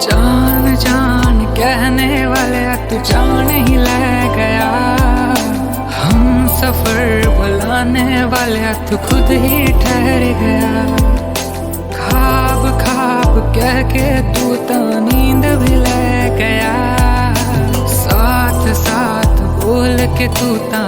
जान जान कहने वाले तू जान ही ले गया। हम सफर बुलाने वाले तू खुद ही ठहर गया। ख्वाब ख्वाब कह के तू तो नींद भी ले गया। साथ साथ बोल के तू ता